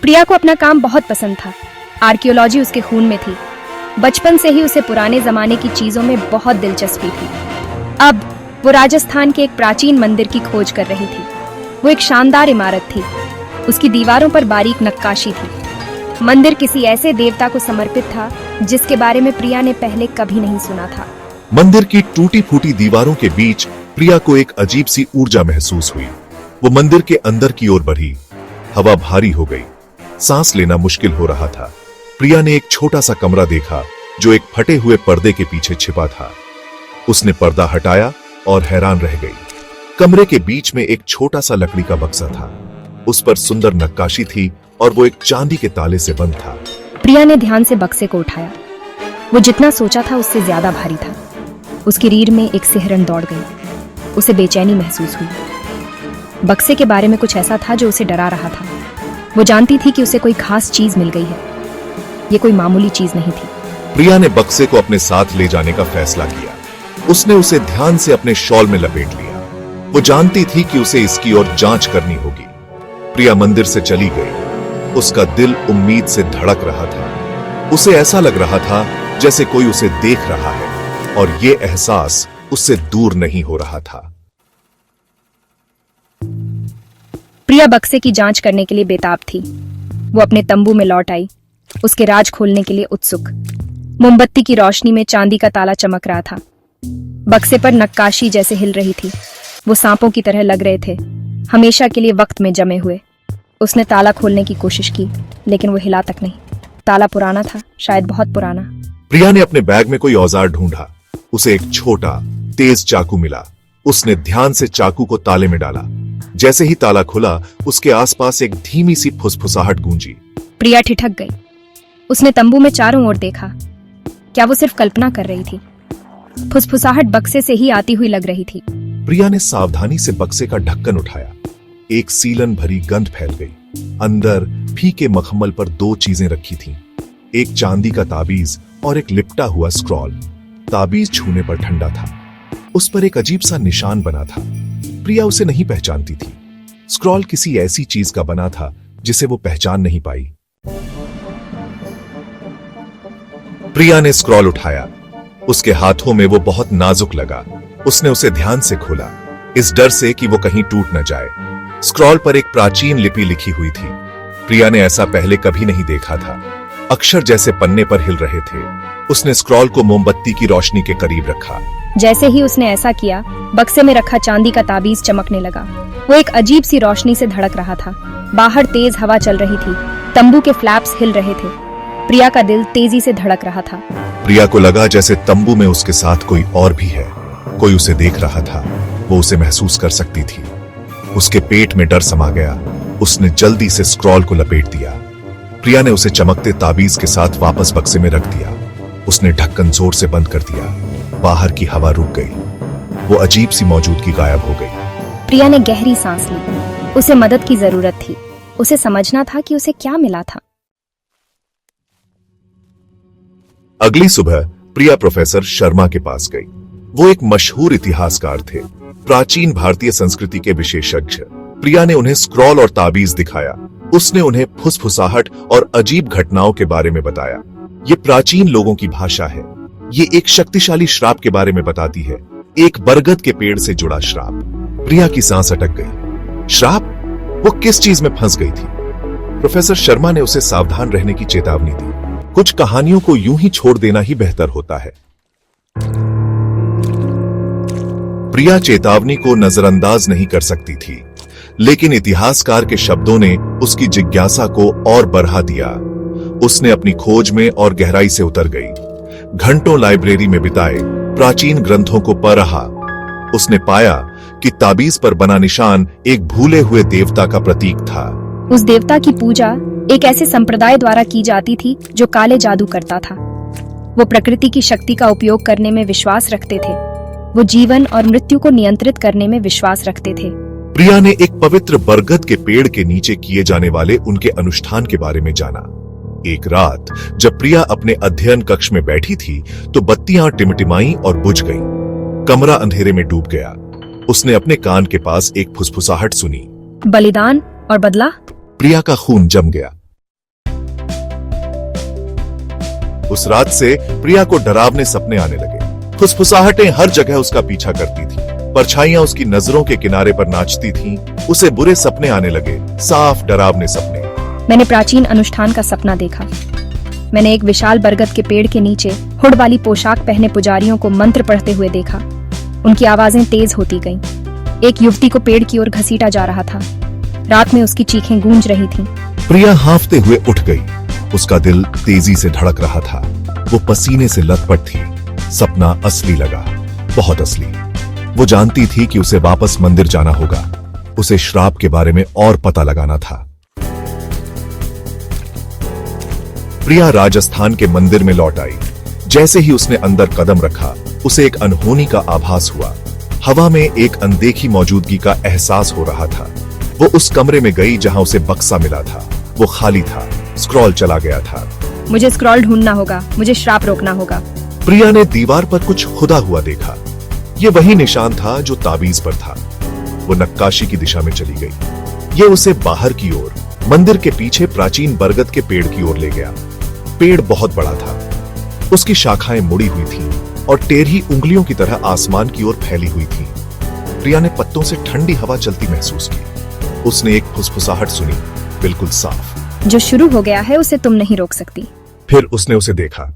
प्रिया को अपना काम बहुत पसंद था। आर्कियोलॉजी उसके खून में थी। बचपन से ही उसे पुराने जमाने की चीजों में बहुत दिलचस्पी थी। अब वो राजस्थान के एक प्राचीन मंदिर की खोज कर रही थी। वो एक शानदार इमारत थी। उसकी दीवारों पर बारीक नक्काशी थी। मंदिर किसी ऐसे देवता को समर्पित था जिसके बारे में प्रिया ने पहले कभी नहीं सुना था। मंदिर की टूटी फूटी दीवारों के बीच प्रिया को एक अजीब सी ऊर्जा महसूस हुई। वो मंदिर के अंदर की ओर बढ़ी। हवा भारी हो गई, सांस लेना मुश्किल हो रहा था। प्रिया ने एक छोटा सा कमरा देखा जो एक फटे हुए पर्दे के पीछे छिपा था। उसने पर्दा हटाया और हैरान रह गई। कमरे के बीच में एक छोटा सा लकड़ी का बक्सा था। उस पर सुंदर नक्काशी थी और वो एक चांदी के ताले से बंद था। प्रिया ने ध्यान से बक्से को उठाया। वो जितना सोचा था उससे ज्यादा भारी था। उसकी रीढ़ में एक सिहरन दौड़ गई। उसे बेचैनी महसूस हुई। बक्से के बारे में कुछ ऐसा था जो उसे डरा रहा था। वो जानती थी कि उसे कोई खास चीज मिल गई है। ये कोई मामूली चीज नहीं थी। प्रिया ने बक्से को अपने साथ ले जाने का फैसला किया। उसने उसे ध्यान से अपने शॉल में लपेट लिया। वो जानती थी कि उसे इसकी और जांच करनी होगी। प्रिया मंदिर से चली गई। उसका दिल उम्मीद से धड़क रहा था। उसे ऐसा लग रहा था जैसे कोई उसे देख रहा है और ये एहसास उससे दूर नहीं हो रहा था। प्रिया बक्से की जांच करने के लिए बेताब थी। वो अपने तंबू में लौट आई, उसके राज खोलने के लिए उत्सुक। मोमबत्ती की रोशनी में चांदी का ताला चमक रहा था। बक्से पर नक्काशी जैसे हिल रही थी। वो सांपों की तरह लग रहे थे, हमेशा के लिए वक्त में जमे हुए। उसने ताला खोलने की कोशिश की, लेकिन वो हिला तक नहीं। ताला पुराना था, शायद बहुत पुराना। प्रिया ने अपने बैग में कोई औजार ढूंढा। उसे एक छोटा, तेज चाकू मिला। उसने ध्यान से चाकू को ताले में डाला। जैसे ही ताला खुला, उसके आसपास एक धीमी सी फुसफुसाहट गूंजी। प्रिया ठिठक गई। उसने तंबू में चारों ओर देखा। क्या वो सिर्फ कल्पना कर रही थी? फुसफुसाहट बक्से से ही आती हुई लग रही थी। प्रिया ने सावधानी से बक्से का ढक्कन उठाया। एक सीलन भरी गंध फैल गई। अंदर फीके मखमल पर दो चीजें रखी थीं, एक चांदी का ताबीज और एक लिपटा हुआ स्क्रॉल। ताबीज छूने पर ठंडा था। उस पर एक अजीब सा निशान बना था। प्रिया उसे नहीं पहचानती थी। स्क्रॉल किसी ऐसी चीज का बना था जिसे वो पहचान नहीं पाई। प्रिया ने स्क्रॉल उठाया। उसके हाथों में वो बहुत नाजुक लगा। उसने उसे ध्यान से खोला, इस डर से कि वो कहीं टूट न जाए। स्क्रॉल पर एक प्राचीन लिपि लिखी हुई थी। प्रिया ने ऐसा पहले कभी नहीं देखा था। अक्षर जैसे पन्ने पर हिल रहे थे। उसने स्क्रॉल को मोमबत्ती की रोशनी के करीब रखा। जैसे ही उसने ऐसा किया, बक्से में रखा चांदी का ताबीज चमकने लगा। वो एक अजीब सी रोशनी से धड़क रहा था। बाहर तेज हवा चल रही थी। तंबू के फ्लैप्स हिल रहे थे। प्रिया का दिल तेजी से धड़क रहा था। प्रिया को लगा जैसे तंबू में उसके साथ कोई और भी है। कोई उसे देख रहा था। वो उसे महसूस कर सकती थी। उसके पेट में डर समा गया। उसने जल्दी से स्क्रॉल को लपेट दिया। प्रिया ने उसे चमकते ताबीज के साथ वापस बक्से में रख दिया। उसने ढक्कन जोर से बंद कर दिया। बाहर की हवा रुक गई। वो अजीब सी मौजूदगी गायब हो गई। प्रिया ने गहरी सांस ली। उसे मदद की जरूरत थी। उसे समझना था कि उसे क्या मिला था। अगली सुबह प्रिया प्रोफेसर शर्मा के पास गई। वो एक मशहूर इतिहासकार थे, प्राचीन भारतीय संस्कृति के विशेषज्ञ। प्रिया ने उन्हें स्क्रॉल और ताबीज दिखाया। उसने उन्हें फुसफुसाहट और अजीब घटनाओं के बारे में बताया। ये प्राचीन लोगों की भाषा है। ये एक शक्तिशाली श्राप के बारे में बताती है, एक बरगद के पेड़ से जुड़ा श्राप। प्रिया की सांस अटक गई। श्राप? वो किस चीज में फंस गई थी? प्रोफेसर शर्मा ने उसे सावधान रहने की चेतावनी दी। कुछ कहानियों को यूं ही छोड़ देना ही बेहतर होता है। प्रिया चेतावनी को नजरअंदाज नहीं कर सकती थी, लेकिन इतिहासकार के शब्दों ने उसकी जिज्ञासा को और बढ़ा दिया। उसने अपनी खोज में और गहराई से उतर गई। घंटों लाइब्रेरी में बिताए, प्राचीन ग्रंथों को पढ़ा। उसने पाया कि ताबीज पर बना निशान एक भूले हुए देवता का प्रतीक था। उस देवता की पूजा एक ऐसे संप्रदाय द्वारा की जाती थी जो काले जादू करता था। वो प्रकृति की शक्ति का उपयोग करने में विश्वास रखते थे। वो जीवन और मृत्यु को नियंत्रित करने में विश्वास रखते थे। प्रिया ने एक पवित्र बरगद के पेड़ के नीचे किए जाने वाले उनके अनुष्ठान के बारे में जाना। एक रात जब प्रिया अपने अध्ययन कक्ष में बैठी थी तो बत्तियां टिमटिमाई और बुझ गईं। कमरा अंधेरे में डूब गया। उसने अपने कान के पास एक फुसफुसाहट सुनी। बलिदान और बदला? प्रिया का खून जम गया। उस रात से प्रिया को डरावने सपने आने लगे। फुसफुसाहटें हर जगह उसका पीछा करती थी, परछाइयां उसकी नजरों के किनारे पर नाचती थीं। उसे बुरे सपने आने लगे, साफ डरावने सपने। मैंने प्राचीन अनुष्ठान का सपना देखा। मैंने एक विशाल बरगद के पेड़ के नीचे हुड वाली पोशाक पहने पुजारियों को मंत्र पढ़ते हुए देखा। उनकी आवाजें तेज होती गईं। एक युवती को पेड़ की ओर घसीटा जा रहा था। रात में उसकी चीखें गूंज रही थीं। प्रिया हांफते हुए उठ गई। उसका दिल तेजी से धड़क रहा था। वो पसीने से लथपथ थी। सपना असली लगा, बहुत असली। वो जानती थी कि उसे वापस मंदिर जाना होगा। उसे श्राप के बारे में और पता लगाना था। प्रिया राजस्थान के मंदिर में लौट आई। जैसे ही उसने अंदर कदम रखा, उसे एक अनहोनी का आभास हुआ। हवा में एक अनदेखी मौजूदगी का एहसास हो रहा था। वो उस कमरे में गई जहां उसे बक्सा मिला था। वो खाली था, स्क्रॉल चला गया था। मुझे स्क्रॉल ढूंढना होगा, मुझे श्राप रोकना होगा। प्रिया ने दीवार पर कुछ खुदा हुआ देखा। ये वही निशान था जो ताबीज पर था। वो नक्काशी की दिशा में चली गई। ये उसे बाहर की ओर, मंदिर के पीछे प्राचीन बरगद के पेड़ की ओर ले गया। पेड़ बहुत बड़ा था। उसकी शाखाएं मुड़ी हुई थीं और टेढ़ी उंगलियों की तरह आसमान की ओर फैली हुई थीं। प्रिया ने पत्तों से ठंडी हवा चलती महसूस की। उसने एक फुसफुसाहट सुनी, बिल्कुल साफ। जो शुरू हो गया है उसे तुम नहीं रोक सकती। फिर उसने उसे देखा।